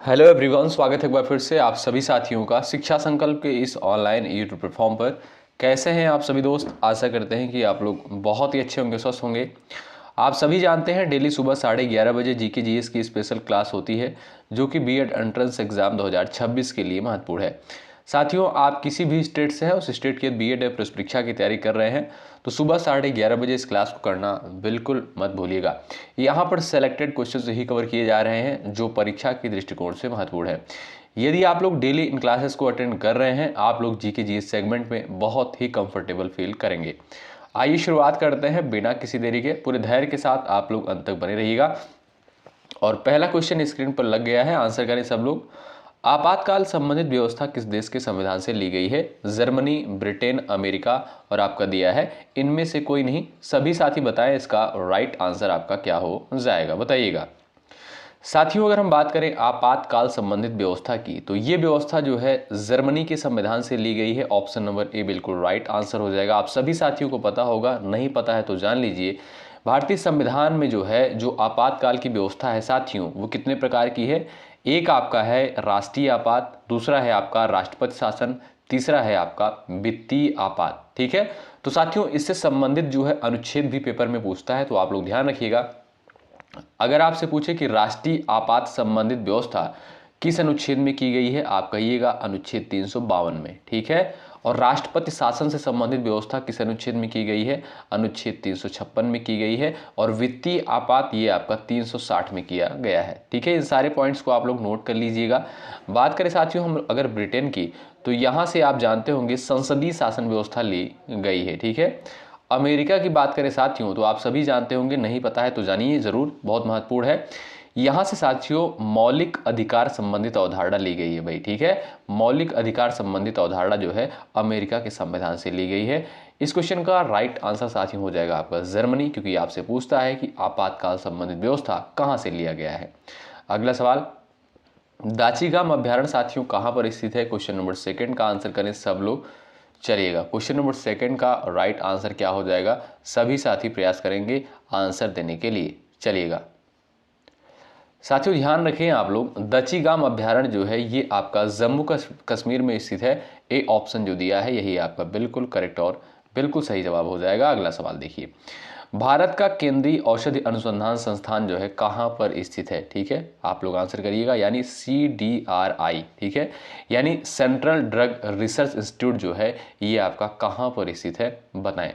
Hello everyone, स्वागत है एक बार फिर से आप सभी साथियों का शिक्षा संकल्प के इस ऑनलाइन यूट्यूब प्लेटफॉर्म पर। कैसे हैं आप सभी दोस्त? आशा करते हैं कि आप लोग बहुत ही अच्छे होंगे, स्वस्थ होंगे। आप सभी जानते हैं डेली सुबह 11:30 बजे जीके जीएस की स्पेशल क्लास होती है जो कि बीएड एंट्रेंस एग्जाम 2026 के लिए महत्वपूर्ण है। साथियों, आप किसी भी स्टेट से हैं, उस स्टेट की बीएड या प्रवेश परीक्षा की तैयारी कर रहे हैं तो सुबह 11:30 बजे इस क्लास को करना बिल्कुल मत भूलिएगा। यहाँ पर सेलेक्टेड क्वेश्चंस ही कवर किए जा रहे हैं जो परीक्षा के दृष्टिकोण से महत्वपूर्ण है। यदि आप लोग डेली इन क्लासेस को अटेंड कर रहे हैं, आप लोग जीके जीएस सेगमेंट में बहुत ही कंफर्टेबल फील करेंगे। आइए शुरुआत करते हैं बिना किसी देरी के। पूरे धैर्य के साथ आप लोग अंत तक बने रहिएगा। और पहला क्वेश्चन स्क्रीन पर लग गया है, आंसर करें सब लोग। आपातकाल संबंधित व्यवस्था किस देश के संविधान से ली गई है? जर्मनी, ब्रिटेन, अमेरिका और आपका दिया है इनमें से कोई नहीं। सभी साथी बताएं इसका राइट आंसर आपका क्या हो जाएगा, बताइएगा। साथियों, अगर हम बात करें आपातकाल संबंधित व्यवस्था की तो ये व्यवस्था जो है जर्मनी के संविधान से ली गई है। ऑप्शन नंबर ए बिल्कुल राइट आंसर हो जाएगा। आप सभी साथियों को पता होगा, नहीं पता है तो जान लीजिए। भारतीय संविधान में जो है जो आपातकाल की व्यवस्था है साथियों, वो कितने प्रकार की है? एक आपका है राष्ट्रीय आपात, दूसरा है आपका राष्ट्रपति शासन, तीसरा है आपका वित्तीय आपात। ठीक है, तो साथियों इससे संबंधित जो है अनुच्छेद भी पेपर में पूछता है, तो आप लोग ध्यान रखिएगा। अगर आपसे पूछे कि राष्ट्रीय आपात संबंधित व्यवस्था किस अनुच्छेद में की गई है, आप कहिएगा अनुच्छेद 352 में। ठीक है, और राष्ट्रपति शासन से संबंधित व्यवस्था किस अनुच्छेद में की गई है? अनुच्छेद 356 में की गई है। और वित्तीय आपात ये आपका 360 में किया गया है। ठीक है, इन सारे पॉइंट्स को आप लोग नोट कर लीजिएगा। बात करें साथियों हम अगर ब्रिटेन की, तो यहाँ से आप जानते होंगे संसदीय शासन व्यवस्था ली गई है। ठीक है, अमेरिका की बात करें साथियों तो आप सभी जानते होंगे, नहीं पता है तो जानिए जरूर, बहुत महत्वपूर्ण है। यहां से साथियों मौलिक अधिकार संबंधित अवधारणा ली गई है भाई। ठीक है, मौलिक अधिकार संबंधित अवधारणा जो है अमेरिका के संविधान से ली गई है। इस क्वेश्चन का राइट आंसर साथियों हो जाएगा आपका जर्मनी, क्योंकि आपसे पूछता है कि आपातकाल संबंधित व्यवस्था कहां से लिया गया है। अगला सवाल, दाचीगाम अभ्यारण्य साथियों कहां पर स्थित है? क्वेश्चन नंबर सेकंड का आंसर करें सब लोग। चलिएगा, क्वेश्चन नंबर सेकंड का राइट आंसर क्या हो जाएगा? सभी साथी प्रयास करेंगे आंसर देने के लिए। चलिएगा साथियों, ध्यान रखें आप लोग, दचीगाम अभ्यारण्य जो है ये आपका जम्मू कश्मीर में स्थित है। ए ऑप्शन जो दिया है यही आपका बिल्कुल करेक्ट और बिल्कुल सही जवाब हो जाएगा। अगला सवाल देखिए, भारत का केंद्रीय औषधि अनुसंधान संस्थान जो है कहाँ पर स्थित है? ठीक है, आप लोग आंसर करिएगा, यानी CDRI। ठीक है, यानी सेंट्रल ड्रग रिसर्च इंस्टीट्यूट जो है ये आपका कहाँ पर स्थित है, बताएं।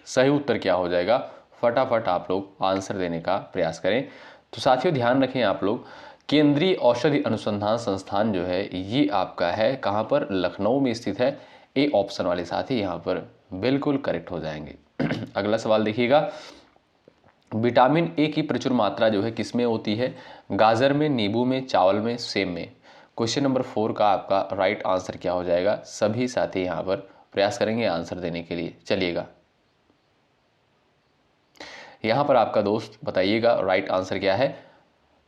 सही उत्तर क्या हो जाएगा? फटाफट आप लोग आंसर देने का प्रयास करें। तो साथियों ध्यान रखें आप लोग, केंद्रीय औषधि अनुसंधान संस्थान जो है ये आपका है कहाँ पर? लखनऊ में स्थित है। ए ऑप्शन वाले साथी यहाँ पर बिल्कुल करेक्ट हो जाएंगे। अगला सवाल देखिएगा, विटामिन ए की प्रचुर मात्रा जो है किसमें होती है? गाजर में, नींबू में, चावल में, सेब में। क्वेश्चन नंबर 4 का आपका राइट आंसर क्या हो जाएगा? सभी साथी यहाँ पर प्रयास करेंगे आंसर देने के लिए। चलिएगा यहाँ पर आपका दोस्त बताइएगा राइट आंसर क्या है।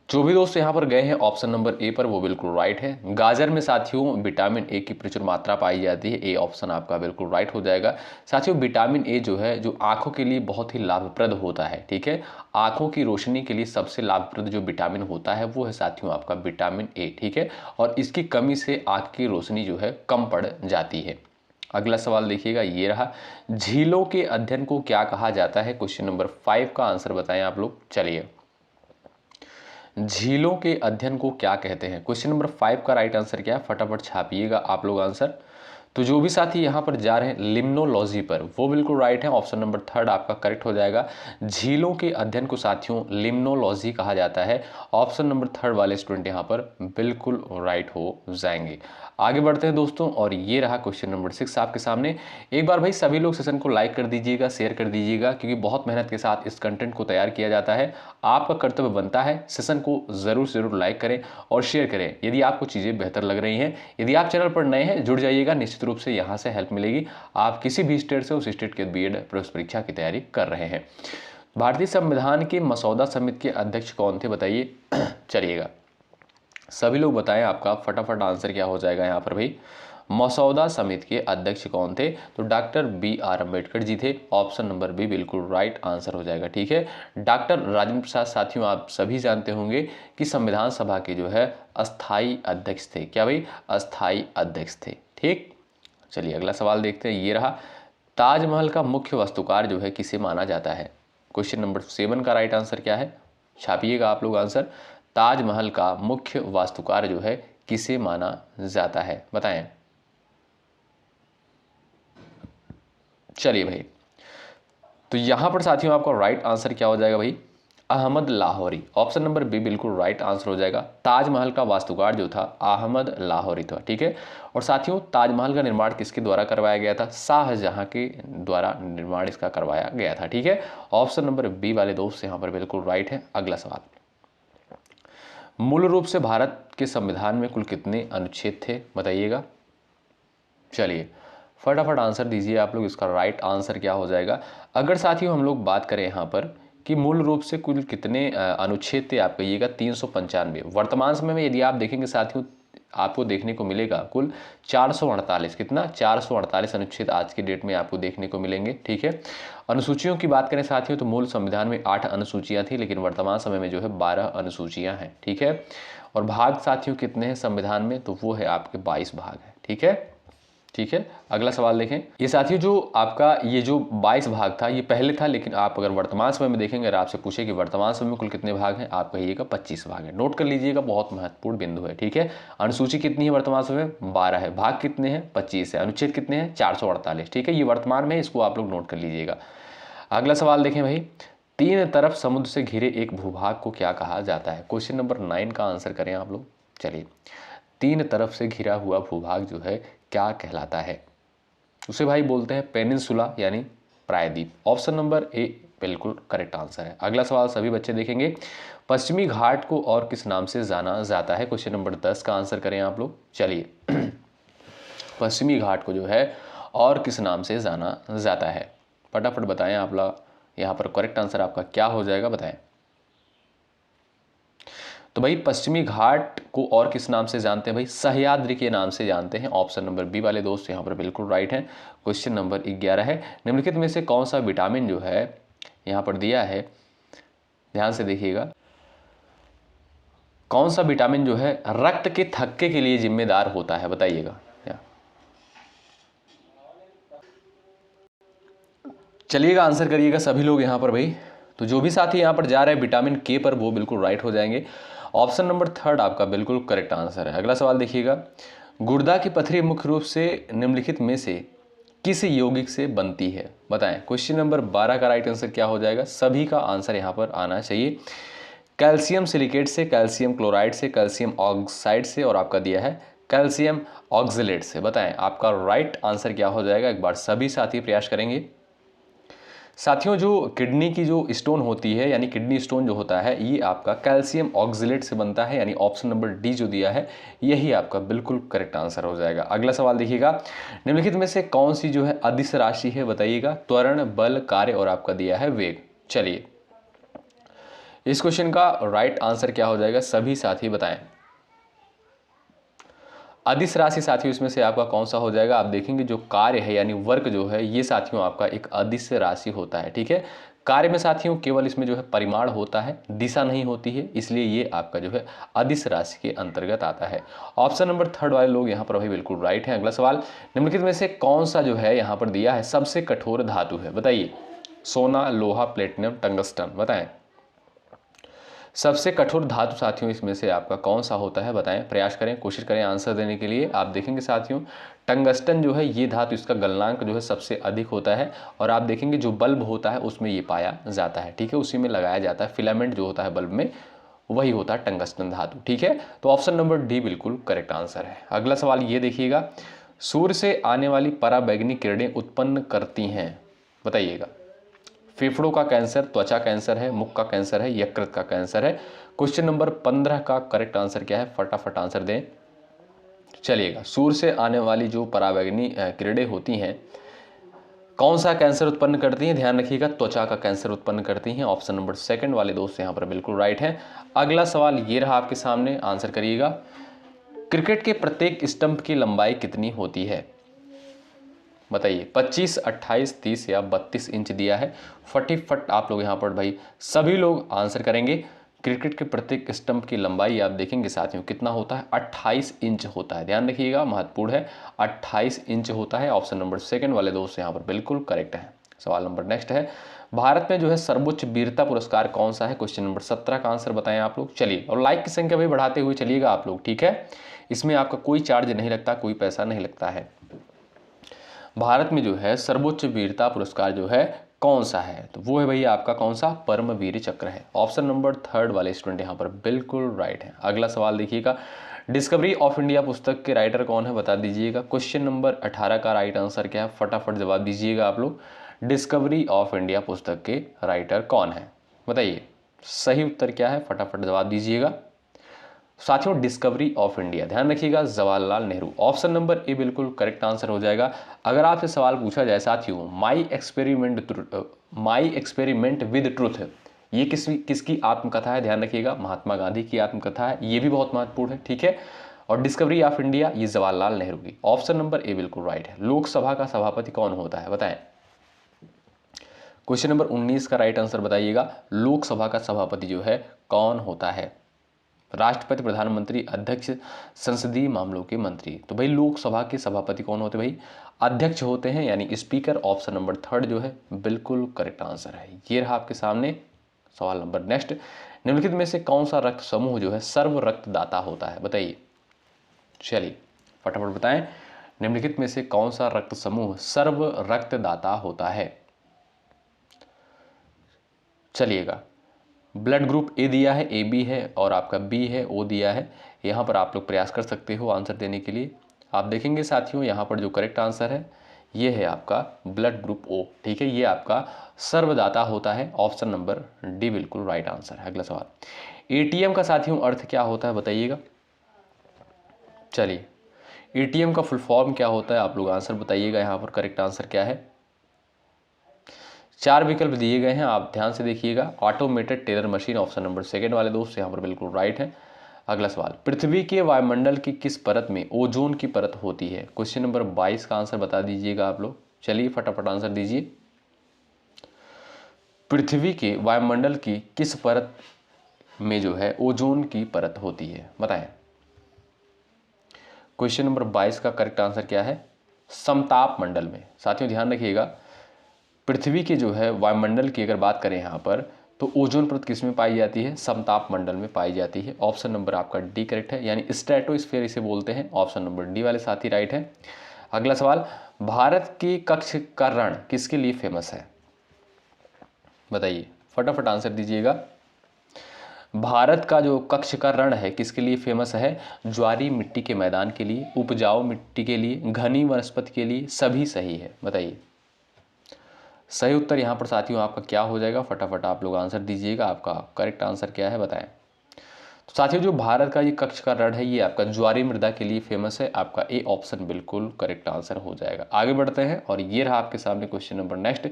जो भी दोस्त यहाँ पर गए हैं ऑप्शन नंबर ए पर वो बिल्कुल राइट है। गाजर में साथियों विटामिन ए की प्रचुर मात्रा पाई जाती है। ए ऑप्शन आपका बिल्कुल राइट हो जाएगा। साथियों विटामिन ए जो है जो आंखों के लिए बहुत ही लाभप्रद होता है। ठीक है, आंखों की रोशनी के लिए सबसे लाभप्रद जो विटामिन होता है वो है साथियों आपका विटामिन ए। ठीक है, और इसकी कमी से आंख की रोशनी जो है कम पड़ जाती है। अगला सवाल देखिएगा, ये रहा, झीलों के अध्ययन को क्या कहा जाता है? क्वेश्चन नंबर 5 का आंसर बताएं आप लोग। चलिए, झीलों के अध्ययन को क्या कहते हैं? क्वेश्चन नंबर 5 का राइट आंसर क्या है? फटाफट छापिएगा आप लोग आंसर। तो जो भी साथी यहाँ पर जा रहे हैं लिम्नोलॉजी पर वो बिल्कुल राइट है। ऑप्शन नंबर 3 आपका करेक्ट हो जाएगा। झीलों के अध्ययन को साथियों लिम्नोलॉजी कहा जाता है। ऑप्शन नंबर 3 वाले स्टूडेंट यहाँ पर बिल्कुल राइट हो जाएंगे। आगे बढ़ते हैं दोस्तों, और ये रहा क्वेश्चन नंबर 6 आपके सामने। एक बार भाई सभी लोग सेशन को लाइक कर दीजिएगा, शेयर कर दीजिएगा, क्योंकि बहुत मेहनत के साथ इस कंटेंट को तैयार किया जाता है। आपका कर्तव्य बनता है सेशन को जरूर से जरूर लाइक करें और शेयर करें यदि आपको चीज़ें बेहतर लग रही हैं। यदि आप चैनल पर नए हैं जुड़ जाइएगा, निश्चित रूप से यहाँ से हेल्प मिलेगी। आप किसी भी स्टेट से उस स्टेट के बीएड प्रवेश परीक्षा की तैयारी कर रहे हैं। भारतीय संविधान के मसौदा समिति के अध्यक्ष कौन थे, बताइए। चलिएगा सभी लोग बताएं आपका फटाफट आंसर क्या हो जाएगा यहाँ पर भाई। मसौदा समिति के अध्यक्ष कौन थे? तो डॉक्टर B.R. अम्बेडकर जी थे। ऑप्शन नंबर बी बिल्कुल राइट आंसर हो जाएगा। ठीक है, डॉक्टर राजेंद्र प्रसाद साथियों आप सभी जानते होंगे कि संविधान सभा के जो है अस्थाई अध्यक्ष थे। क्या भाई? अस्थाई अध्यक्ष थे। ठीक, चलिए अगला सवाल देखते हैं। ये रहा, ताजमहल का मुख्य वास्तुकार जो है किसे माना जाता है? क्वेश्चन नंबर 7 का राइट आंसर क्या है? छापिएगा आप लोग आंसर। ताजमहल का मुख्य वास्तुकार जो है किसे माना जाता है, बताएं। चलिए भाई, तो यहां पर साथियों आपका राइट आंसर क्या हो जाएगा भाई? Ahmad Lahori. Option number B बिल्कुल राइट आंसर हो जाएगा। ताजमहल का वास्तुकार जो था अहमद लाहौरी था। ठीक है, और साथियों ताजमहल का निर्माण किसके द्वारा करवाया गया था? शाहजहां के द्वारा निर्माण इसका करवाया गया था। ठीक है, ऑप्शन नंबर बी वाले दोस्त यहाँ पर बिल्कुल राइट है। अगला सवाल, मूल रूप से भारत के संविधान में कुल कितने अनुच्छेद थे, बताइएगा। चलिए फटाफट आंसर दीजिए आप लोग, इसका राइट आंसर क्या हो जाएगा? अगर साथियों हम लोग बात करें यहाँ पर कि मूल रूप से कुल कितने अनुच्छेद थे, आप कहिएगा 395। वर्तमान समय में यदि आप देखेंगे साथियों, आपको देखने को मिलेगा कुल 448। कितना? 448 अनुच्छेद आज की डेट में आपको देखने को मिलेंगे। ठीक है, अनुसूचियों की बात करें साथियों तो मूल संविधान में 8 अनुसूचियां थी, लेकिन वर्तमान समय में जो है 12 अनुसूचियां हैं। ठीक है, और भाग साथियों कितने हैं संविधान में? तो वो है आपके 22 भाग है। ठीक है, ठीक है, अगला सवाल देखें। ये साथियों जो आपका ये जो 22 भाग था ये पहले था, लेकिन आप अगर वर्तमान समय में देखेंगे, अगर आपसे पूछे कि वर्तमान समय में कुल कितने भाग हैं, आप कहिएगा 25 भाग है। नोट कर लीजिएगा, बहुत महत्वपूर्ण बिंदु है। ठीक है, अनुसूची कितनी है वर्तमान समय में? 12 है। भाग कितने हैं? 25 है। अनुच्छेद कितने हैं? 448। ठीक है, ये वर्तमान में, इसको आप लोग नोट कर लीजिएगा। अगला सवाल देखें भाई, तीन तरफ समुद्र से घिरे एक भूभाग को क्या कहा जाता है? क्वेश्चन नंबर 9 का आंसर करें आप लोग। चलिए, तीन तरफ से घिरा हुआ भूभाग जो है क्या कहलाता है? उसे भाई बोलते हैं पेनिनसुला यानी प्रायद्वीप। ऑप्शन नंबर ए बिल्कुल करेक्ट आंसर है। अगला सवाल सभी बच्चे देखेंगे, पश्चिमी घाट को और किस नाम से जाना जाता है? क्वेश्चन नंबर 10 का आंसर करें आप लोग। चलिए पश्चिमी घाट को जो है और किस नाम से जाना जाता है? फटाफट बताएं आप लोग, यहाँ पर करेक्ट आंसर आपका क्या हो जाएगा, बताएं। तो भाई पश्चिमी घाट को और किस नाम से जानते हैं भाई? सह्याद्री के नाम से जानते हैं। ऑप्शन नंबर बी वाले दोस्त यहाँ पर बिल्कुल राइट है। क्वेश्चन नंबर 11 है, निम्नलिखित में से कौन सा विटामिन जो है यहाँ पर दिया है, ध्यान से देखिएगा, कौन सा विटामिन जो है रक्त के थक्के के लिए जिम्मेदार होता है, बताइएगा। चलिएगा आंसर करिएगा सभी लोग यहाँ पर भाई। तो जो भी साथी यहाँ पर जा रहे हैं विटामिन के पर, वो बिल्कुल राइट हो जाएंगे। ऑप्शन नंबर 3 आपका बिल्कुल करेक्ट आंसर है। अगला सवाल देखिएगा, गुर्दा की पथरी मुख्य रूप से निम्नलिखित में से किस यौगिक से बनती है, बताएं। क्वेश्चन नंबर 12 का राइट आंसर क्या हो जाएगा? सभी का आंसर यहाँ पर आना चाहिए। कैल्शियम सिलिकेट से, कैल्शियम क्लोराइड से, कैल्शियम ऑक्साइड से, और आपका दिया है कैल्शियम ऑक्जेलेट से। बताएं आपका राइट आंसर क्या हो जाएगा? एक बार सभी साथी प्रयास करेंगे। साथियों जो किडनी की जो स्टोन होती है, यानी किडनी स्टोन जो होता है, ये आपका कैल्शियम ऑक्जेलेट से बनता है, यानी ऑप्शन नंबर डी जो दिया है यही आपका बिल्कुल करेक्ट आंसर हो जाएगा। अगला सवाल देखिएगा, निम्नलिखित में से कौन सी जो है अदिश राशि है, बताइएगा। त्वरण, बल, कार्य और आपका दिया है वेग। चलिए इस क्वेश्चन का राइट आंसर क्या हो जाएगा, सभी साथी बताएं। अदिश राशि साथियों इसमें से आपका कौन सा हो जाएगा? आप देखेंगे जो कार्य है यानी वर्क जो है, ये साथियों आपका एक अदिश राशि होता है। ठीक है, कार्य में साथियों केवल इसमें जो है परिमाण होता है, दिशा नहीं होती है, इसलिए ये आपका जो है अदिश राशि के अंतर्गत आता है। ऑप्शन नंबर 3 वाले लोग यहाँ पर अभी बिल्कुल राइट है। अगला सवाल, निम्नलिखित में से कौन सा जो है यहाँ पर दिया है सबसे कठोर धातु है, बताइए। सोना, लोहा, प्लेटिनम, टंगस्टन, बताएं। सबसे कठोर धातु साथियों इसमें से आपका कौन सा होता है, बताएं। प्रयास करें, कोशिश करें आंसर देने के लिए। आप देखेंगे साथियों टंगस्टन जो है ये धातु, इसका गलनांक जो है सबसे अधिक होता है, और आप देखेंगे जो बल्ब होता है उसमें ये पाया जाता है। ठीक है, उसी में लगाया जाता है, फिलामेंट जो होता है बल्ब में वही होता है टंगस्टन धातु। ठीक है, तो ऑप्शन नंबर डी बिल्कुल करेक्ट आंसर है। अगला सवाल ये देखिएगा, सूर्य से आने वाली पराबैंगनी किरणें उत्पन्न करती हैं, बताइएगा। फेफड़ों का कैंसर, त्वचा कैंसर है, मुख का कैंसर है, यकृत का कैंसर है। क्वेश्चन नंबर 15 का करेक्ट आंसर क्या है, फटाफट आंसर दें। चलिएगा, सूर्य से आने वाली जो पराबैंगनी किरणें होती हैं कौन सा कैंसर उत्पन्न करती हैं, ध्यान रखिएगा, त्वचा का कैंसर उत्पन्न करती हैं। ऑप्शन नंबर 2 वाले दोस्त यहाँ पर बिल्कुल राइट हैं। अगला सवाल ये रहा आपके सामने, आंसर करिएगा। क्रिकेट के प्रत्येक स्टंप की लंबाई कितनी होती है? बताइए, 25, 28, 30 या 32 इंच दिया है। फटाफट आप लोग यहाँ पर भाई सभी लोग आंसर करेंगे। क्रिकेट के प्रत्येक स्टंप की लंबाई आप देखेंगे साथियों कितना होता है, 28 इंच होता है। ध्यान रखिएगा, महत्वपूर्ण है, 28 इंच होता है। ऑप्शन नंबर सेकंड वाले दोस्त यहाँ पर बिल्कुल करेक्ट है। सवाल नंबर नेक्स्ट है, भारत में जो है सर्वोच्च वीरता पुरस्कार कौन सा है? क्वेश्चन नंबर 17 का आंसर बताएं आप लोग। चलिए, और लाइक की संख्या भी बढ़ाते हुए चलिएगा आप लोग, ठीक है। इसमें आपका कोई चार्ज नहीं लगता, कोई पैसा नहीं लगता है। भारत में जो है सर्वोच्च वीरता पुरस्कार जो है कौन सा है? तो वो है भैया आपका कौन सा? परमवीर चक्र है। ऑप्शन नंबर थर्ड वाले स्टूडेंट यहाँ पर बिल्कुल राइट है। अगला सवाल देखिएगा, डिस्कवरी ऑफ इंडिया पुस्तक के राइटर कौन है? बता दीजिएगा। क्वेश्चन नंबर 18 का राइट आंसर क्या है? फटाफट जवाब दीजिएगा आप लोग। डिस्कवरी ऑफ इंडिया पुस्तक के राइटर कौन है? बताइए, सही उत्तर क्या है? फटाफट जवाब दीजिएगा साथियों। डिस्कवरी ऑफ इंडिया, ध्यान रखिएगा, Jawaharlal Nehru. Option number A बिल्कुल करेक्ट आंसर हो जाएगा। अगर आपसे सवाल पूछा जाए साथियों, माई एक्सपेरिमेंट विद ट्रुथ, ये किसकी आत्मकथा है? ध्यान रखिएगा, महात्मा गांधी की आत्मकथा है। ये भी बहुत महत्वपूर्ण है, ठीक है। और डिस्कवरी ऑफ इंडिया ये जवाहरलाल नेहरू की। ऑप्शन नंबर ए बिल्कुल राइट है। लोकसभा का सभापति कौन होता है? बताएं। क्वेश्चन नंबर 19 का राइट आंसर बताइएगा। लोकसभा का सभापति जो है कौन होता है? राष्ट्रपति, प्रधानमंत्री, अध्यक्ष, संसदीय मामलों के मंत्री। तो भाई लोकसभा के सभापति कौन होते हैं? भाई अध्यक्ष होते हैं, यानी स्पीकर। ऑप्शन नंबर थर्ड जो है बिल्कुल करेक्ट आंसर है। ये रहा आपके सामने सवाल नंबर नेक्स्ट। निम्नलिखित में से कौन सा रक्त समूह जो है सर्व रक्तदाता होता है? बताइए, चलिए फटाफट बताएं। निम्नलिखित में से कौन सा रक्त समूह सर्व रक्तदाता होता है? चलिएगा, ब्लड ग्रुप ए दिया है, ए बी है, और आपका बी है, ओ दिया है। यहाँ पर आप लोग प्रयास कर सकते हो आंसर देने के लिए। आप देखेंगे साथियों यहाँ पर जो करेक्ट आंसर है ये है आपका ब्लड ग्रुप ओ, ठीक है। ये आपका सर्वदाता होता है। ऑप्शन नंबर डी बिल्कुल राइट आंसर है। अगला सवाल, एटीएम का साथियों अर्थ क्या होता है? बताइएगा। चलिए, एटीएम का फुल फॉर्म क्या होता है? आप लोग आंसर बताइएगा। यहाँ पर करेक्ट आंसर क्या है? 4 विकल्प दिए गए हैं, आप ध्यान से देखिएगा। Automated teller machine, option number second वाले दोस्त यहाँ पर बिल्कुल राइट है। अगला सवाल, पृथ्वी के वायुमंडल की किस परत में ओजोन की परत होती है? क्वेश्चन नंबर 22 का आंसर बता दीजिएगा आप लोग। चलिए फटाफट आंसर दीजिए। पृथ्वी के वायुमंडल की किस परत में जो है ओजोन की परत होती है? बताएं। क्वेश्चन नंबर 22 का करेक्ट आंसर क्या है? समताप मंडल में। साथियों ध्यान रखिएगा, पृथ्वी के जो है वायुमंडल की अगर बात करें यहाँ पर, तो ओजोन परत किस में पाई जाती है? समताप मंडल में पाई जाती है। ऑप्शन नंबर आपका डी करेक्ट है, यानी स्ट्रेटोस्फीयर इसे बोलते हैं। ऑप्शन नंबर डी वाले साथी राइट है। अगला सवाल, भारत की कक्ष का रण किसके लिए फेमस है? बताइए, फटाफट आंसर दीजिएगा। भारत का जो कक्ष का रण है किसके लिए फेमस है? ज्वारी मिट्टी के मैदान के लिए, उपजाऊ मिट्टी के लिए, घनी वनस्पति के लिए, सभी सही है। बताइए, सही उत्तर यहाँ पर साथियों आपका क्या हो जाएगा? फटाफट आप लोग आंसर दीजिएगा। आपका करेक्ट आंसर क्या है बताएं। तो साथियों जो भारत का ये कक्ष का रण है ये आपका ज्वारी मृदा के लिए फेमस है। आपका ए ऑप्शन बिल्कुल करेक्ट आंसर हो जाएगा। आगे बढ़ते हैं, और ये रहा आपके सामने क्वेश्चन नंबर नेक्स्ट।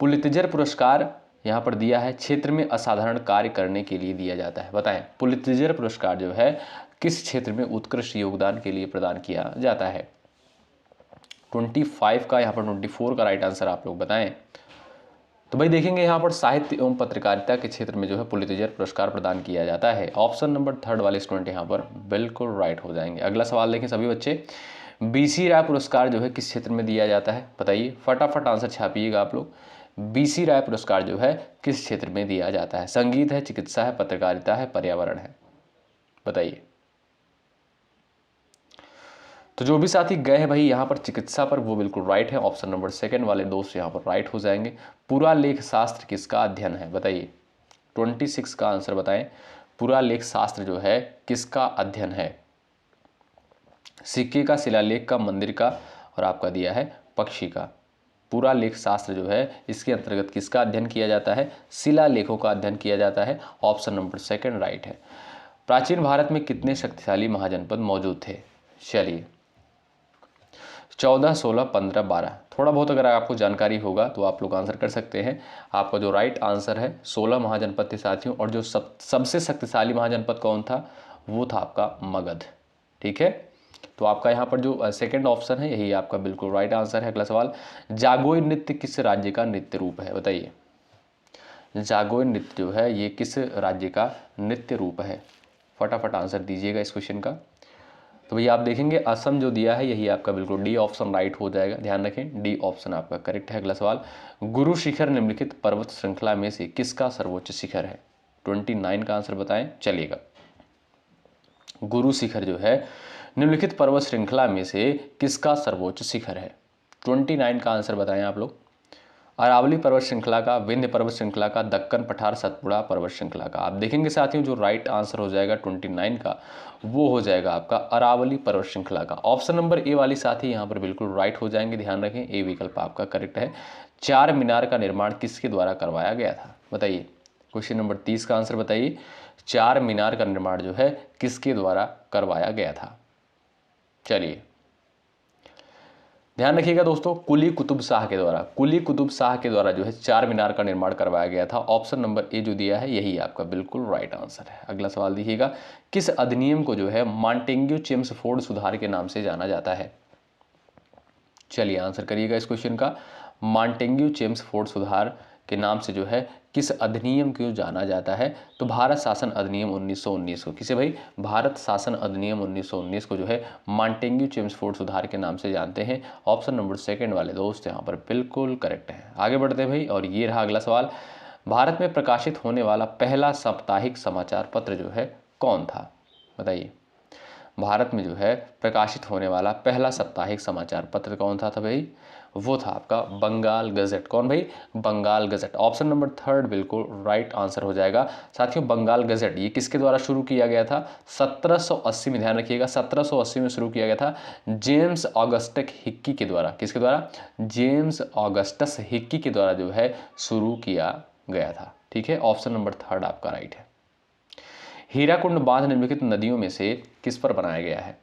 पुलित्जर पुरस्कार यहाँ पर दिया है, क्षेत्र में असाधारण कार्य करने के लिए दिया जाता है। बताएं, पुलित्जर पुरस्कार जो है किस क्षेत्र में उत्कृष्ट योगदान के लिए प्रदान किया जाता है? 25 का यहाँ पर 24 का राइट आंसर आप लोग बताएं। तो भाई देखेंगे यहाँ पर साहित्य एवं पत्रकारिता के क्षेत्र में जो है पुलित्जर पुरस्कार प्रदान किया जाता है। ऑप्शन नंबर थर्ड वाले स्टूडेंट यहाँ पर बिल्कुल राइट हो जाएंगे। अगला सवाल देखें सभी बच्चे, बीसी राय पुरस्कार जो है किस क्षेत्र में दिया जाता है? बताइए, फटाफट आंसर छापिएगा आप लोग। बीसी राय पुरस्कार जो है किस क्षेत्र में दिया जाता है? संगीत है, चिकित्सा है, पत्रकारिता है, पर्यावरण है? बताइए। तो जो भी साथी गए हैं भाई यहाँ पर चिकित्सा पर, वो बिल्कुल राइट है। ऑप्शन नंबर सेकंड वाले दोस्त यहाँ पर राइट हो जाएंगे। पुरालेख शास्त्र किसका अध्ययन है? बताइए, 26 का आंसर बताएं। पुरालेख शास्त्र जो है किसका अध्ययन है? सिक्के का, शिलालेख का, मंदिर का, और आपका दिया है पक्षी का। पुरालेख शास्त्र जो है इसके अंतर्गत किसका अध्ययन किया जाता है? शिलालेखों का अध्ययन किया जाता है। ऑप्शन नंबर सेकंड राइट है। प्राचीन भारत में कितने शक्तिशाली महाजनपद मौजूद थे? चलिए, 14, 16, 15, 12। थोड़ा बहुत अगर आपको जानकारी होगा तो आप लोग आंसर कर सकते हैं। आपका जो राइट आंसर है 16 महाजनपद थे साथियों। और जो सबसे शक्तिशाली महाजनपद कौन था? वो था आपका मगध। ठीक है, तो आपका यहाँ पर जो सेकंड ऑप्शन है यही आपका बिल्कुल राइट आंसर है। अगला सवाल, जागोई नृत्य किस राज्य का नृत्य रूप है, बताइए। जागोई नृत्य जो है ये किस राज्य का नृत्य रूप है, फटाफट आंसर दीजिएगा इस क्वेश्चन का। तो भैया आप देखेंगे असम जो दिया है यही आपका बिल्कुल डी ऑप्शन राइट हो जाएगा, ध्यान रखें डी ऑप्शन आपका करेक्ट है। अगला सवाल, गुरु शिखर निम्नलिखित पर्वत श्रृंखला में से किसका सर्वोच्च शिखर है, 29 का आंसर बताएं। चलिएगा, गुरु शिखर जो है निम्नलिखित पर्वत श्रृंखला में से किसका सर्वोच्च शिखर है, 29 का आंसर बताएं आप लोग। अरावली पर्वत श्रृंखला का, विंध्य पर्वत श्रृंखला का, दक्कन पठार सतपुड़ा पर्वत श्रृंखला का। आप देखेंगे साथियों जो राइट आंसर हो जाएगा 29 का वो हो जाएगा आपका अरावली पर्वत श्रृंखला का। ऑप्शन नंबर ए वाली साथी यहाँ पर बिल्कुल राइट हो जाएंगे, ध्यान रखें ए विकल्प आपका करेक्ट है। चार मीनार का निर्माण किसके द्वारा करवाया गया था, बताइए। क्वेश्चन नंबर 30 का आंसर बताइए, चार मीनार का निर्माण जो है किसके द्वारा करवाया गया था। चलिए ध्यान रखिएगा दोस्तों, कुली कुतुब शाह के द्वारा, कुली कुतुब शाह के द्वारा जो है चार मीनार का निर्माण करवाया गया था। ऑप्शन नंबर ए जो दिया है यही आपका बिल्कुल राइट आंसर है। अगला सवाल देखिएगा, किस अधिनियम को जो है मॉन्टेग्यू चेम्सफोर्ड सुधार के नाम से जाना जाता है। चलिए आंसर करिएगा इस क्वेश्चन का, मॉन्टेग्यू चेम्सफोर्ड सुधार के नाम से जो है किस अधिनियम को जाना जाता है, तो भारत शासन अधिनियम 1919 को। किसे भाई, भारत शासन अधिनियम 1919 को जो है मॉन्टेग्यू चेम्सफोर्ड सुधार के नाम से जानते हैं। ऑप्शन नंबर सेकंड वाले दोस्त यहाँ पर बिल्कुल करेक्ट है। आगे बढ़ते हैं भाई, और ये रहा अगला सवाल, भारत में प्रकाशित होने वाला पहला साप्ताहिक समाचार पत्र जो है कौन था, बताइए। भारत में जो है प्रकाशित होने वाला पहला साप्ताहिक समाचार पत्र कौन था भाई, वो था आपका बंगाल गजट। कौन भाई, Bengal gazette. Option number third बिल्कुल राइट आंसर हो जाएगा। साथियों बंगाल गजट ये किसके द्वारा शुरू किया गया था, 1780 में, ध्यान रखिएगा 1780 में शुरू किया गया था जेम्स ऑगस्टस हिक्की के द्वारा। किसके द्वारा, जेम्स ऑगस्टस हिक्की के द्वारा जो है शुरू किया गया था। ठीक है, ऑप्शन नंबर थर्ड आपका राइट है। हीराकुंड बांध निम्नलिखित नदियों में से किस पर बनाया गया है।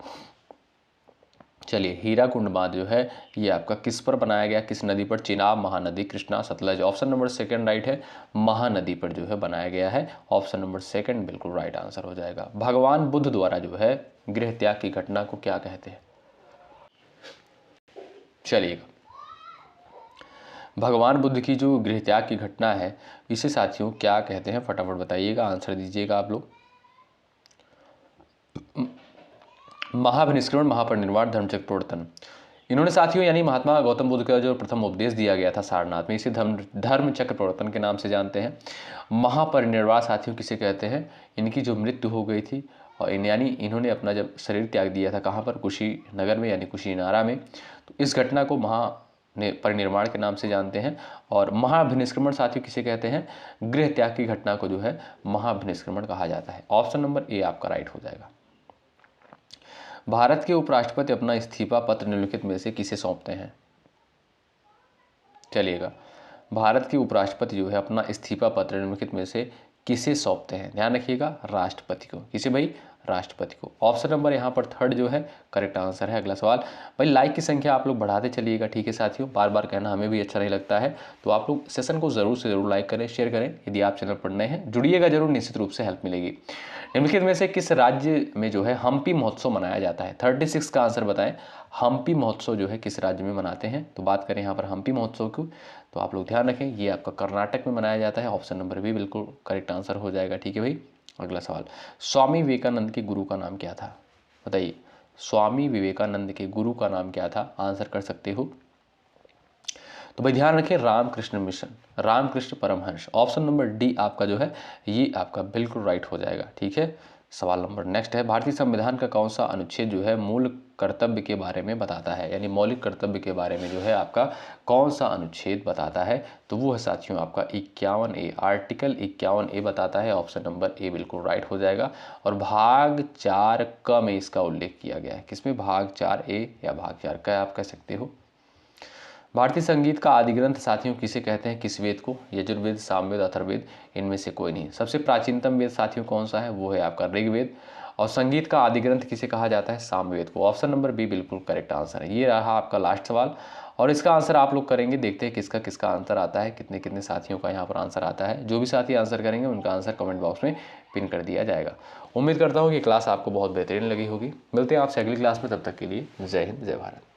चलिए, हीराकुंड बांध जो है ये आपका किस पर बनाया गया, किस नदी पर, Chenab, Mahanadi, Krishna, Sutlej. Option number second right है, महानदी पर जो है बनाया गया है। ऑप्शन नंबर सेकंड बिल्कुल राइट आंसर हो जाएगा। भगवान बुद्ध द्वारा जो है गृह त्याग की घटना को क्या कहते हैं। चलिएगा, भगवान बुद्ध की जो गृह त्याग की घटना है इसे साथियों क्या कहते हैं, फटाफट बताइएगा, आंसर दीजिएगा आप लोग। महाभिनिष्क्रमण, महापरिनिर्वाण, धर्मचक्र प्रवर्तन। इन्होंने साथियों यानी महात्मा गौतम बुद्ध का जो प्रथम उपदेश दिया गया था सारनाथ में, इसे धर्मचक्र प्रवर्तन के नाम से जानते हैं। महापरिनिर्वाण साथियों किसे कहते हैं, इनकी जो मृत्यु हो गई थी और यानी इन्होंने अपना जब शरीर त्याग दिया था कहाँ पर, कुशीनगर में यानी कुशीनारा में, तो इस घटना को परिनिर्वाण के नाम से जानते हैं। और महाभिनिष्क्रमण साथियों किसे कहते हैं, गृह त्याग की घटना को जो है महाभिनिष्क्रमण कहा जाता है। ऑप्शन नंबर ए आपका राइट हो जाएगा। भारत के उपराष्ट्रपति अपना इस्तीफा पत्र निम्नलिखित में से किसे सौंपते हैं। चलिएगा, भारत के उपराष्ट्रपति जो है अपना इस्तीफा पत्र निम्नलिखित में से किसे सौंपते हैं, ध्यान रखिएगा राष्ट्रपति को। किसे भाई, राष्ट्रपति को। ऑप्शन नंबर यहाँ पर थर्ड जो है करेक्ट आंसर है। अगला सवाल, भाई लाइक की संख्या आप लोग बढ़ाते चलिएगा, ठीक है साथियों, बार बार कहना हमें भी अच्छा नहीं लगता है, तो आप लोग सेशन को जरूर से जरूर लाइक करें, शेयर करें। यदि आप चैनल पर नए हैं जुड़िएगा जरूर, निश्चित रूप से हेल्प मिलेगी। निम्नलिखित में से किस राज्य में जो है हम्पी महोत्सव मनाया जाता है, 36 का आंसर बताएं। हम्पी महोत्सव जो है किस राज्य में मनाते हैं, तो बात करें यहाँ पर हम्पी महोत्सव की, तो आप लोग ध्यान रखें ये आपका कर्नाटक में मनाया जाता है। ऑप्शन नंबर भी बिल्कुल करेक्ट आंसर हो जाएगा, ठीक है भाई। अगला सवाल, स्वामी विवेकानंद के गुरु का नाम क्या था, बताइए। स्वामी विवेकानंद के गुरु का नाम क्या था, आंसर कर सकते हो। तो भाई ध्यान रखें Ramakrishna mission, Ramakrishna Paramahamsa. Option number D आपका जो है ये आपका बिल्कुल राइट हो जाएगा, ठीक है। सवाल नंबर नेक्स्ट है, भारतीय संविधान का कौन सा अनुच्छेद जो है मूल कर्तव्य के बारे में बताता है, यानी मौलिक कर्तव्य के बारे में जो है आपका कौन सा अनुच्छेद बताता है, तो वो है साथियों आपका 51A, आर्टिकल 51A बताता है। ऑप्शन नंबर ए बिल्कुल राइट हो जाएगा। और भाग 4 क में इसका उल्लेख किया गया है, किसमें, भाग 4A या भाग 4 क आप कह सकते हो। भारतीय संगीत का आदि ग्रंथ साथियों किसे कहते हैं, किस वेद को, यजुर्वेद, सामवेद, अथर्ववेद, इनमें से कोई नहीं। सबसे प्राचीनतम वेद साथियों कौन सा है, वो है आपका ऋग्वेद। और संगीत का आदि ग्रंथ किसे कहा जाता है? सामवेद को। ऑप्शन नंबर बी बिल्कुल करेक्ट आंसर है। ये रहा आपका लास्ट सवाल और इसका आंसर आप लोग करेंगे। देखते हैं किसका किसका आंसर आता है, कितने कितने साथियों का यहाँ पर आंसर आता है। जो भी साथी आंसर करेंगे उनका आंसर कमेंट बॉक्स में पिन कर दिया जाएगा। उम्मीद करता हूँ कि क्लास आपको बहुत बेहतरीन लगी होगी। मिलते हैं आपसे अगली क्लास में, तब तक के लिए जय हिंद जय भारत।